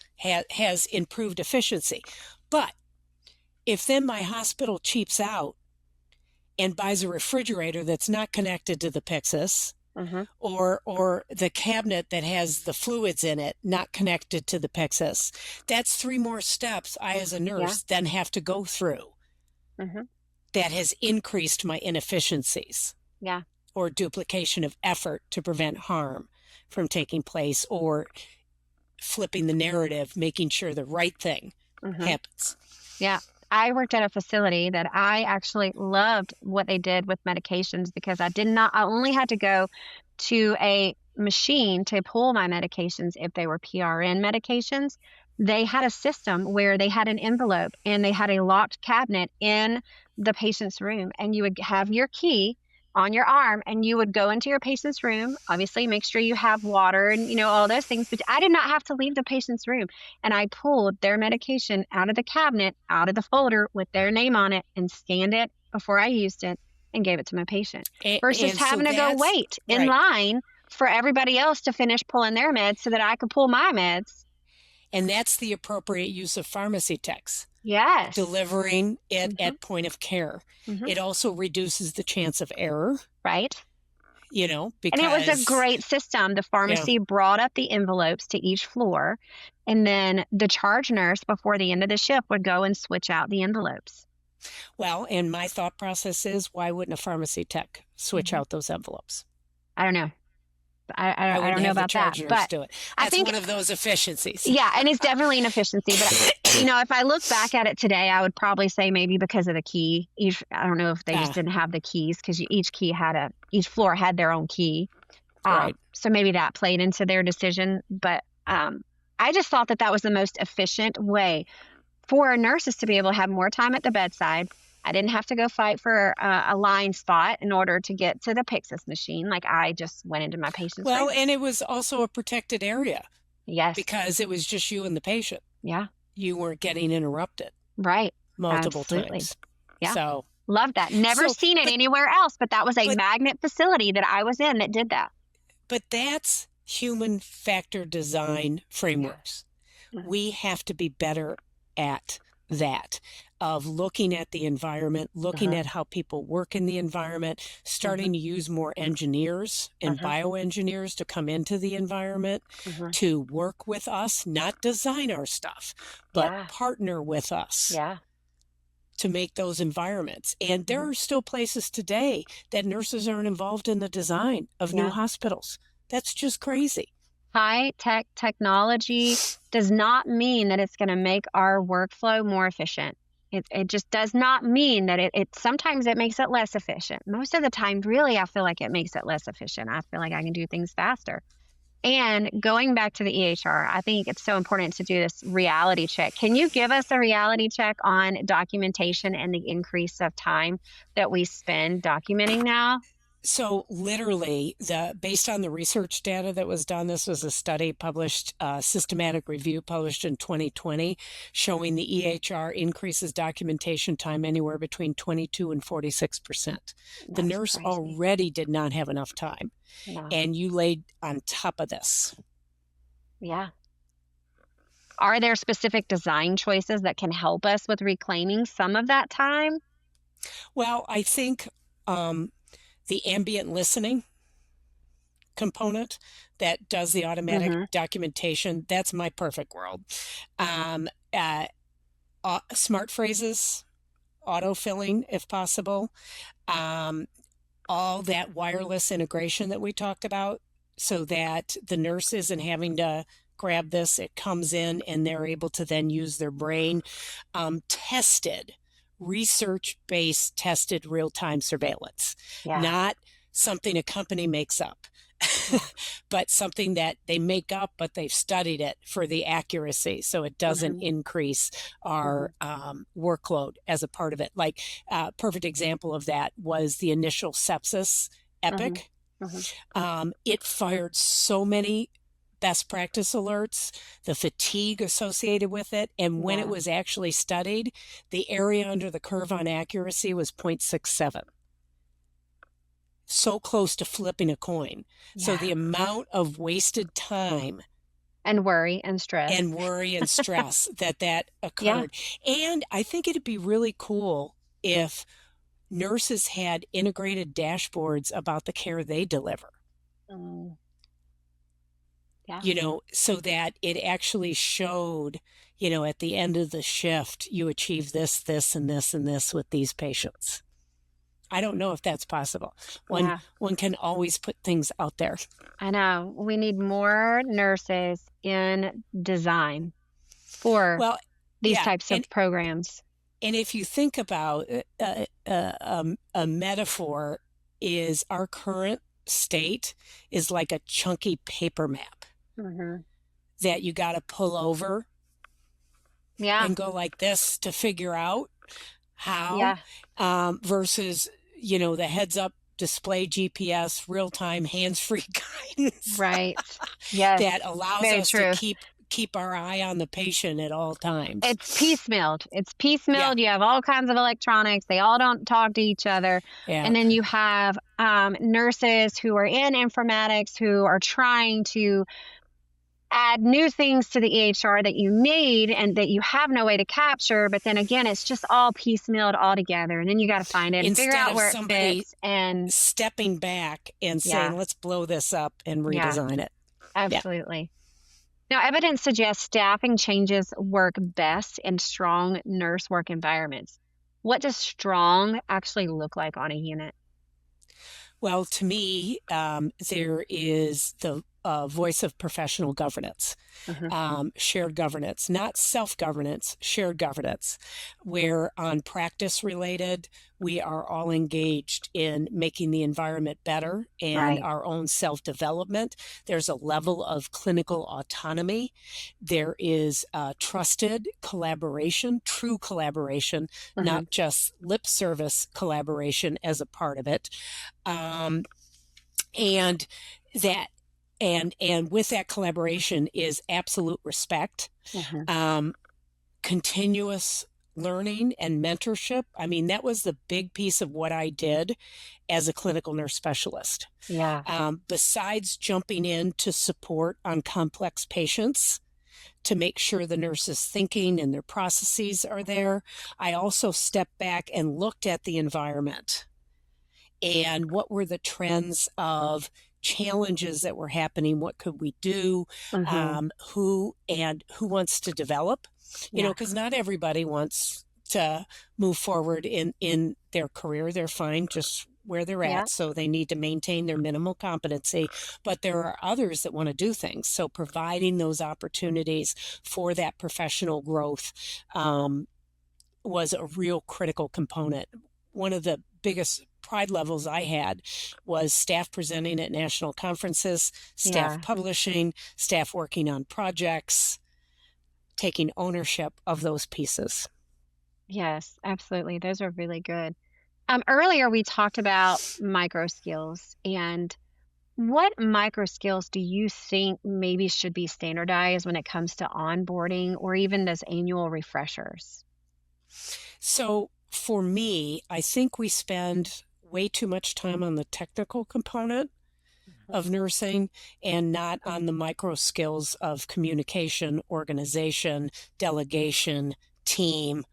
has improved efficiency. But if then my hospital cheaps out and buys a refrigerator that's not connected to the Pyxis, or the cabinet that has the fluids in it not connected to the Pyxis, that's 3 more steps I as a nurse then have to go through. That has increased my inefficiencies. Yeah. Or duplication of effort to prevent harm from taking place, or flipping the narrative, making sure the right thing happens. Yeah. I worked at a facility that I actually loved what they did with medications because I only had to go to a machine to pull my medications if they were PRN medications. They had a system where they had an envelope and they had a locked cabinet in the patient's room, and you would have your key on your arm and you would go into your patient's room, obviously make sure you have water and all those things, but I did not have to leave the patient's room, and I pulled their medication out of the cabinet, out of the folder with their name on it, and scanned it before I used it and gave it to my patient versus having to go wait in line for everybody else to finish pulling their meds so that I could pull my meds. And that's the appropriate use of pharmacy techs. Yes. Delivering it at point of care. It also reduces the chance of error. Right. Because... And it was a great system. The pharmacy brought up the envelopes to each floor, and then the charge nurse before the end of the shift would go and switch out the envelopes. Well, and my thought process is, why wouldn't a pharmacy tech switch out those envelopes? I don't know. I don't know about that, but do it. That's I think one of those efficiencies. Yeah, and it's definitely an efficiency. But if I look back at it today, I would probably say maybe because of the key. I don't know if they just didn't have the keys, because each floor had their own key. Right. So maybe that played into their decision. But I just thought that was the most efficient way for nurses to be able to have more time at the bedside. I didn't have to go fight for a line spot in order to get to the Pyxis machine. Like, I just went into my patient's room. And it was also a protected area. Yes. Because it was just you and the patient. Yeah. You weren't getting interrupted. Right. Multiple times. Yeah. So love that. Never seen it anywhere else, but that was a magnet facility that I was in that did that. But that's human factor design frameworks. Mhm. We have to be better at that, of looking at the environment, looking at how people work in the environment, starting to use more engineers and bioengineers to come into the environment to work with us, not design our stuff, but Yeah. partner with us Yeah. to make those environments. And there are still places today that nurses aren't involved in the design of new Yeah. hospitals. That's just crazy. High tech technology does not mean that it's going to make our workflow more efficient. It just does not mean that it sometimes it makes it less efficient. Most of the time, really, I feel like it makes it less efficient. I feel like I can do things faster. And going back to the EHR, I think it's so important to do this reality check. Can you give us a reality check on documentation and the increase of time that we spend documenting now? So literally, based on the research data that was done, this was a study published, systematic review published in 2020, showing the EHR increases documentation time anywhere between 22 and 46%. The That's nurse crazy. already did not have enough time, No. and you laid on top of this. Yeah. Are there specific design choices that can help us with reclaiming some of that time? Well, I think the ambient listening component that does the automatic documentation, that's my perfect world. Uh, Smart phrases, autofilling if possible, all that wireless integration that we talked about, so that the nurse isn't having to grab this, it comes in and they're able to then use their brain. Tested, research-based, tested real-time surveillance, Yeah. not something a company makes up. But something that they make up, but they've studied it for the accuracy, so it doesn't increase our workload as a part of it. Like, perfect example of that was the initial sepsis epic. It fired so many best practice alerts, the fatigue associated with it, and when it was actually studied, the area under the curve on accuracy was 0.67. So close to flipping a coin. Yeah. So the amount of wasted time And worry and stress. that occurred. And I think it'd be really cool if nurses had integrated dashboards about the care they deliver. Yeah. So that it actually showed, at the end of the shift, you achieve this, this, and this, and this with these patients. I don't know if that's possible. One can always put things out there. I know. We need more nurses in design for these types of programs. And if you think about a metaphor, is our current state is like a chunky paper map that you got to pull over and go like this to figure out how, versus the heads-up display GPS, real-time, hands-free guidance. Right. Yes. That allows us to keep our eye on the patient at all times. It's piecemealed. You have all kinds of electronics. They all don't talk to each other. Yeah. And then you have nurses who are in informatics who are trying to add new things to the EHR that you need and that you have no way to capture. But then again, it's just all piecemealed all together. And then you got to find it and figure out where it fits. And stepping back and saying, let's blow this up and redesign it. Absolutely. Now, evidence suggests staffing changes work best in strong nurse work environments. What does strong actually look like on a unit? Well, to me, there is the voice of professional governance, shared governance, not self-governance, shared governance, where on practice related, we are all engaged in making the environment better and our own self-development. There's a level of clinical autonomy. There is trusted collaboration, true collaboration, not just lip service collaboration as a part of it. And with that collaboration is absolute respect, continuous learning and mentorship. I mean, that was the big piece of what I did as a clinical nurse specialist. Yeah. Besides jumping in to support on complex patients, to make sure the nurse's thinking and their processes are there, I also stepped back and looked at the environment and what were the trends of challenges that were happening, what could we do, who wants to develop, because not everybody wants to move forward in their career. They're fine just where they're at, so they need to maintain their minimal competency, but there are others that want to do things. So providing those opportunities for that professional growth was a real critical component. One of the biggest pride levels I had was staff presenting at national conferences, staff publishing, staff working on projects, taking ownership of those pieces. Yes, absolutely. Those are really good. Earlier, we talked about micro skills, and what micro skills do you think maybe should be standardized when it comes to onboarding or even those annual refreshers? So for me, I think we spend way too much time on the technical component of nursing and not on the micro skills of communication, organization, delegation, team.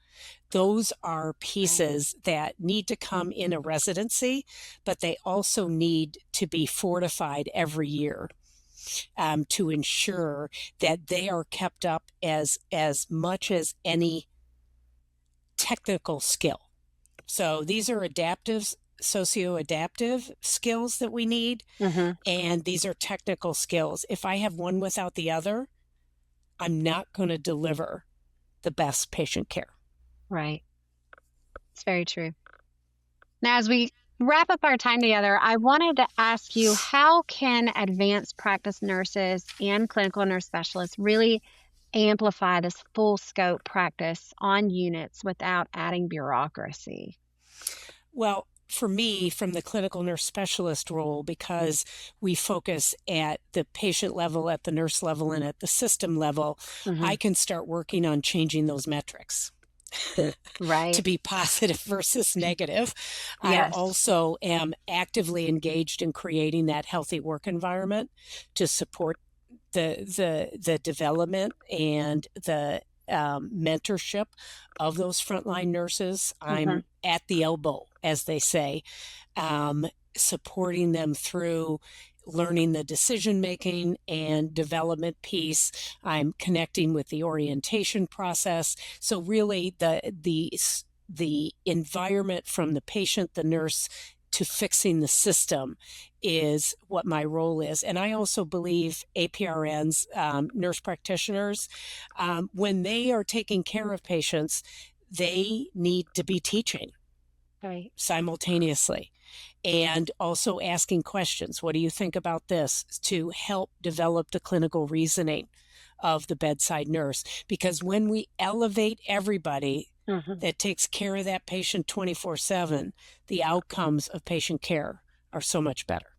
Those are pieces that need to come in a residency, but they also need to be fortified every year to ensure that they are kept up as much as any technical skill. So these are adaptive, socio-adaptive skills that we need, and these are technical skills. If I have one without the other, I'm not going to deliver the best patient care. Right. It's very true. Now, as we wrap up our time together, I wanted to ask you, how can advanced practice nurses and clinical nurse specialists really amplify this full scope practice on units without adding bureaucracy? Well, for me, from the clinical nurse specialist role, because we focus at the patient level, at the nurse level, and at the system level, I can start working on changing those metrics. Right. To be positive versus negative. I also am actively engaged in creating that healthy work environment to support the development and the mentorship of those frontline nurses. I'm at the elbow, as they say, supporting them through learning the decision-making and development piece. I'm connecting with the orientation process. So really the environment from the patient, the nurse, to fixing the system is what my role is. And I also believe APRNs, nurse practitioners, when they are taking care of patients, they need to be teaching simultaneously. And also asking questions. What do you think about this? To help develop the clinical reasoning of the bedside nurse. Because when we elevate everybody that takes care of that patient 24/7, the outcomes of patient care are so much better.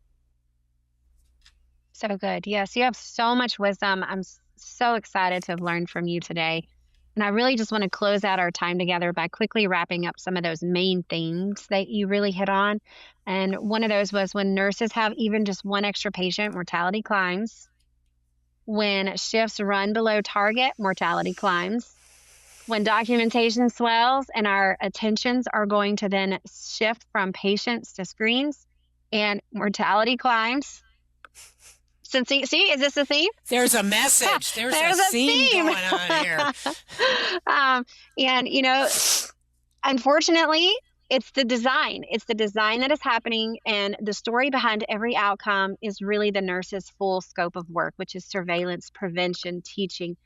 So good. Yes, you have so much wisdom. I'm so excited to have learned from you today. And I really just want to close out our time together by quickly wrapping up some of those main themes that you really hit on. And one of those was, when nurses have even just one extra patient, mortality climbs. When shifts run below target, mortality climbs. When documentation swells and our attentions are going to then shift from patients to screens, and mortality climbs. So see, is this a theme? There's a message. There's a theme going on here. And, unfortunately, it's the design. It's the design that is happening. And the story behind every outcome is really the nurse's full scope of work, which is surveillance, prevention, teaching,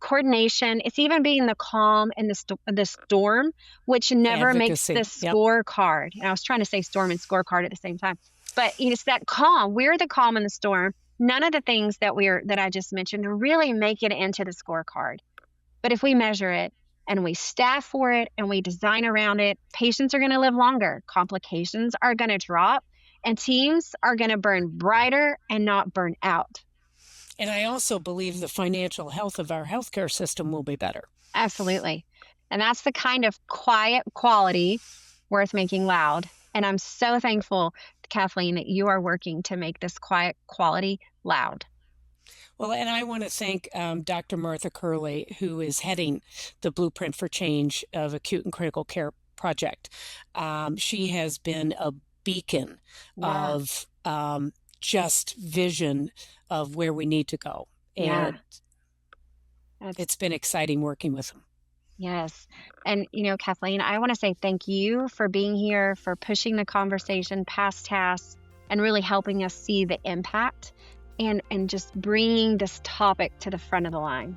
coordination. It's even being the calm in the storm, which never makes the scorecard. And I was trying to say storm and scorecard at the same time. But it's that calm. We're the calm in the storm. None of the things that I just mentioned really make it into the scorecard. But if we measure it and we staff for it and we design around it, patients are going to live longer, complications are going to drop, and teams are going to burn brighter and not burn out. And I also believe the financial health of our healthcare system will be better. Absolutely. And that's the kind of quiet quality worth making loud. And I'm so thankful, Kathleen, that you are working to make this quiet quality loud. Well, and I want to thank Dr. Martha Curley, who is heading the Blueprint for Change of Acute and Critical Care Project. She has been a beacon Yeah. of just vision of where we need to go. Yeah. And That's it's been exciting working with them. Yes. And, Kathleen, I want to say thank you for being here, for pushing the conversation past tasks and really helping us see the impact and just bringing this topic to the front of the line.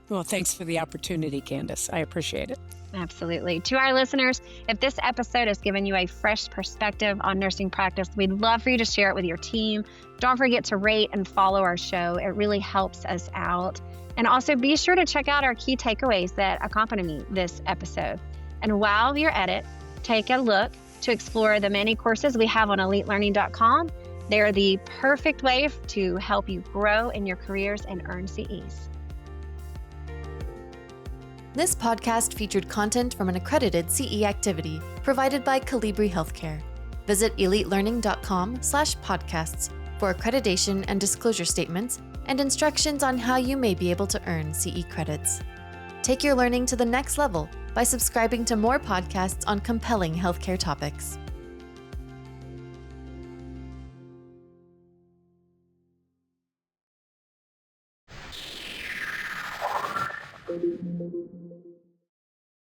Well, thanks for the opportunity, Candace. I appreciate it. Absolutely. To our listeners, if this episode has given you a fresh perspective on nursing practice, we'd love for you to share it with your team. Don't forget to rate and follow our show. It really helps us out. And also be sure to check out our key takeaways that accompany this episode. And while you're at it, take a look to explore the many courses we have on elitelearning.com. They're the perfect way to help you grow in your careers and earn CEs. This podcast featured content from an accredited CE activity provided by Calibri Healthcare. Visit elitelearning.com/podcasts for accreditation and disclosure statements and instructions on how you may be able to earn CE credits. Take your learning to the next level by subscribing to more podcasts on compelling healthcare topics.